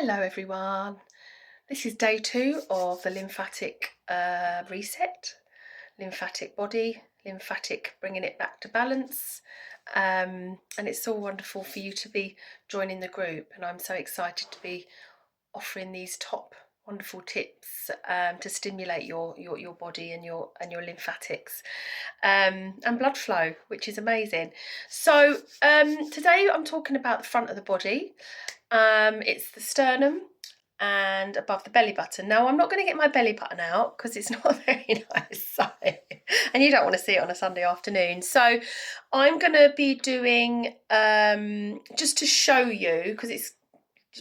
Hello everyone, this is day 2 of the lymphatic reset, lymphatic body, lymphatic bringing it back to balance, and it's so wonderful for you to be joining the group, and I'm so excited to be offering these top wonderful tips to stimulate your body and your lymphatics and blood flow, which is amazing. So today I'm talking about the front of the body. It's the sternum and above the belly button. Now I'm not going to get my belly button out because it's not a very nice sight and you don't want to see it on a Sunday afternoon. So I'm going to be doing just to show you, because it's,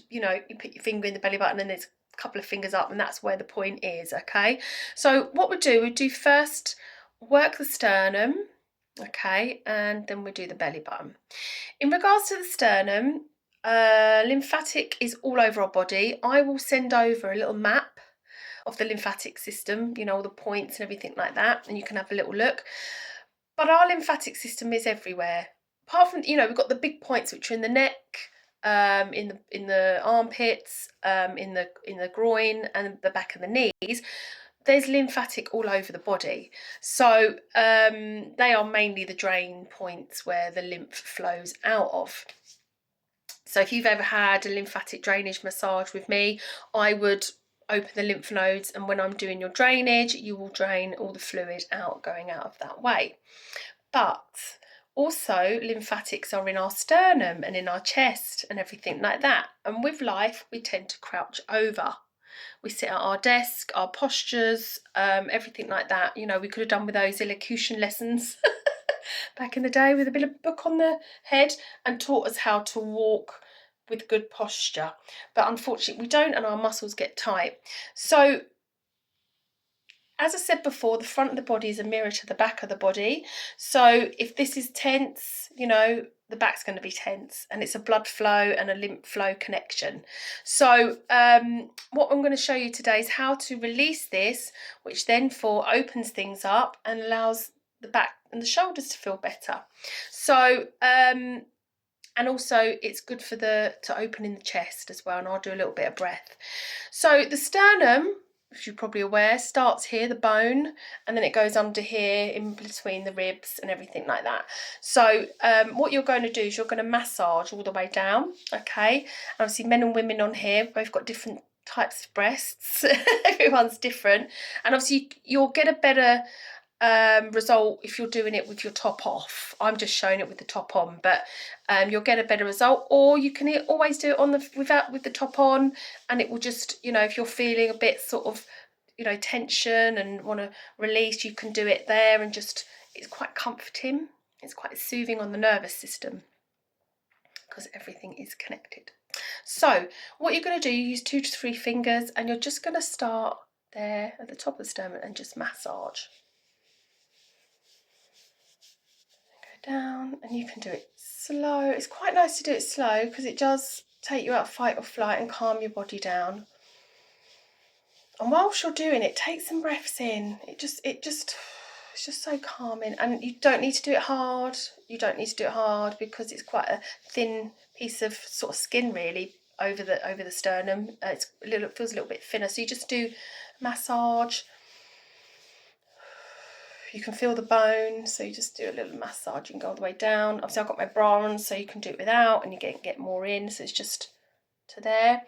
you know, you put your finger in the belly button and there's a couple of fingers up and that's where the point is. Okay, so what we do first work the sternum, okay, and then we do the belly button. In regards to the sternum, lymphatic is all over our body. I will send over a little map of the lymphatic system, you know, all the points and everything like that, and you can have a little look. But our lymphatic system is everywhere. Apart from, you know, we've got the big points which are in the neck, in the armpits, in the groin and the back of the knees. There's lymphatic all over the body. So they are mainly the drain points where the lymph flows out of. So if you've ever had a lymphatic drainage massage with me, I would open the lymph nodes, and when I'm doing your drainage, you will drain all the fluid out, going out of that way. But also lymphatics are in our sternum and in our chest and everything like that. And with life, we tend to crouch over. We sit at our desk, our postures, everything like that. You know, we could have done with those elocution lessons back in the day with a bit of book on the head and taught us how to walk with good posture. But unfortunately we don't, and our muscles get tight. So as I said before, the front of the body is a mirror to the back of the body. So if this is tense, you know, the back's going to be tense, and it's a blood flow and a lymph flow connection. So what I'm going to show you today is how to release this, which then opens things up and allows the back and the shoulders to feel better. So and also it's good for to open in the chest as well, and I'll do a little bit of breath. So the sternum, as you're probably aware, starts here, the bone, and then it goes under here in between the ribs and everything like that. So what you're going to do is you're going to massage all the way down, okay? Obviously men and women on here both got different types of breasts. Everyone's different, and obviously you'll get a better result if you're doing it with your top off. I'm just showing it with the top on, but you'll get a better result. Or you can always do it on with the top on, and it will just, you know, if you're feeling a bit sort of, you know, tension and want to release, you can do it there, and just, it's quite comforting. It's quite soothing on the nervous system because everything is connected. So what you're going to do, you use 2 to 3 fingers, and you're just going to start there at the top of the sternum and just massage. Down, and you can do it slow. It's quite nice to do it slow because it does take you out of fight or flight and calm your body down. And whilst you're doing it, take some breaths in. It's just so calming. And you don't need to do it hard. You don't need to do it hard because it's quite a thin piece of sort of skin really over the sternum. It feels a little bit thinner. So you just do massage. You can feel the bone, so you just do a little massage. You can go all the way down. Obviously I've got my bra on, so you can do it without, and you get more in, so it's just to there.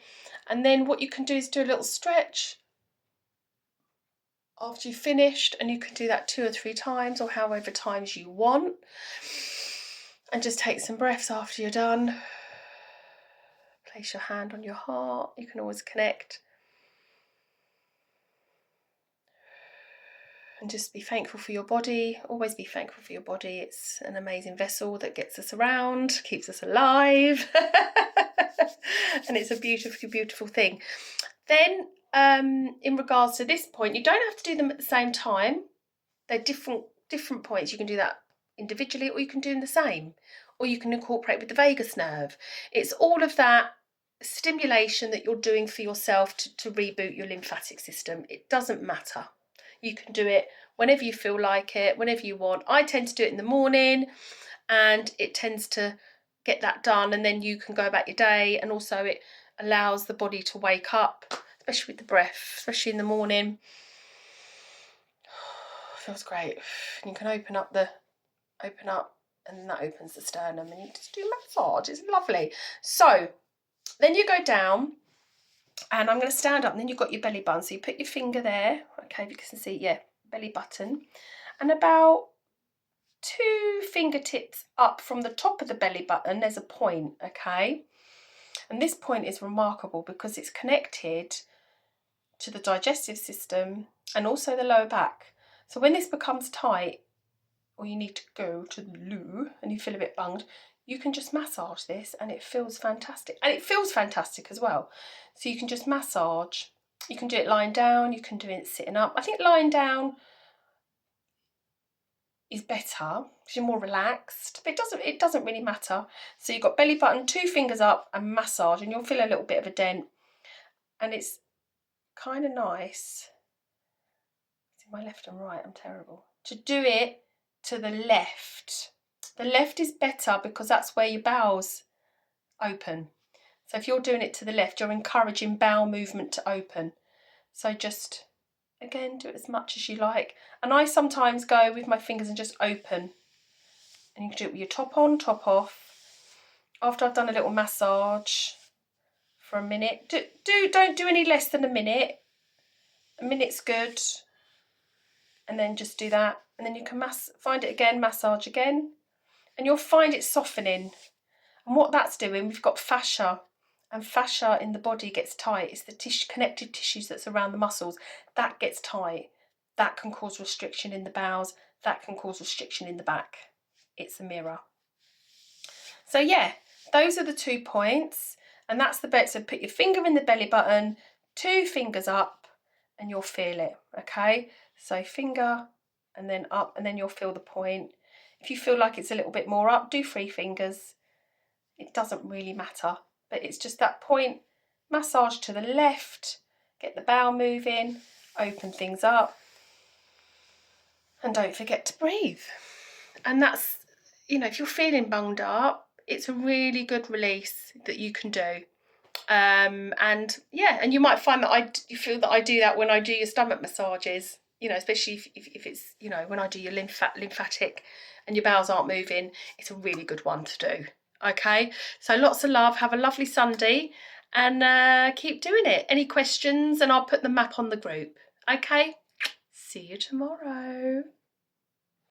And then what you can do is do a little stretch after you've finished, and you can do that 2 or 3 times, or however times you want. And just take some breaths after you're done. Place your hand on your heart. You can always connect. And just be thankful for your body. Always be thankful for your body. It's an amazing vessel that gets us around, keeps us alive. And it's a beautiful, beautiful thing. Then in regards to this point, you don't have to do them at the same time. They're different points. You can do that individually, or you can do them the same, or you can incorporate with the vagus nerve. It's all of that stimulation that you're doing for yourself to reboot your lymphatic system. It doesn't matter. You can do it whenever you feel like it, whenever you want. I tend to do it in the morning, and it tends to get that done, and then you can go about your day. And also allows the body to wake up, especially with the breath, especially in the morning. Feels great. And you can open up, and that opens the sternum, and you just do massage. It's lovely. So then you go down, and I'm going to stand up, and then you've got your belly button. So you put your finger there, okay, if you can see, yeah, belly button, and about 2 fingertips up from the top of the belly button, there's a point, okay? And this point is remarkable because it's connected to the digestive system and also the lower back. So when this becomes tight, or you need to go to the loo and you feel a bit bunged, you can just massage this and it feels fantastic. And it feels fantastic as well. So you can just massage. You can do it lying down, you can do it sitting up. I think lying down is better because you're more relaxed, but it doesn't really matter. So you've got belly button, 2 fingers up and massage, and you'll feel a little bit of a dent. And it's kind of nice. See, my left and right, I'm terrible. To do it to the left. The left is better because that's where your bowels open. So if you're doing it to the left, you're encouraging bowel movement to open. So just, again, do it as much as you like. And I sometimes go with my fingers and just open. And you can do it with your top on, top off. After I've done a little massage for a minute. Don't do any less than a minute. A minute's good. And then just do that. And then you can find it again, massage again. And you'll find it softening. And what that's doing, we've got fascia. And fascia in the body gets tight. It's the connective tissues that's around the muscles. That gets tight. That can cause restriction in the bowels. That can cause restriction in the back. It's a mirror. So yeah, those are the 2 points. And that's the bit. So put your finger in the belly button, 2 fingers up, and you'll feel it, okay? So finger and then up, and then you'll feel the point. If you feel like it's a little bit more up, do 3 fingers. It doesn't really matter, but it's just that point. Massage to the left, get the bowel moving, open things up, and don't forget to breathe. And that's, if you're feeling bunged up, it's a really good release that you can do. And you might find that you feel that I do that when I do your stomach massages, especially if it's, when I do your lymphatic and your bowels aren't moving, it's a really good one to do. Okay, so lots of love, have a lovely Sunday, and keep doing it. Any questions, and I'll put the map on the group. Okay, see you tomorrow.